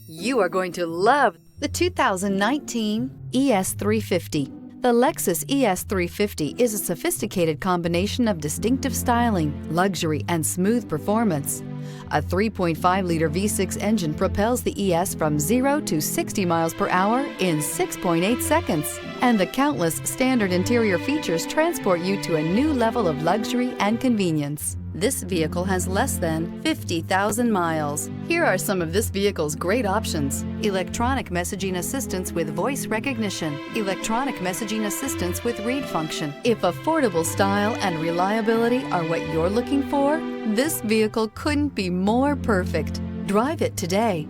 You are going to love the 2019 ES350. The Lexus ES350 is a sophisticated combination of distinctive styling, luxury, and smooth performance. A 3.5-liter V6 engine propels the ES from 0 to 60 miles per hour in 6.8 seconds, and the countless standard interior features transport you to a new level of luxury and convenience. This vehicle has less than 50,000 miles. Here are some of this vehicle's great options: electronic messaging assistance with voice recognition, electronic messaging assistance with read function. If affordable style and reliability are what you're looking for, this vehicle couldn't be more perfect. Drive it today.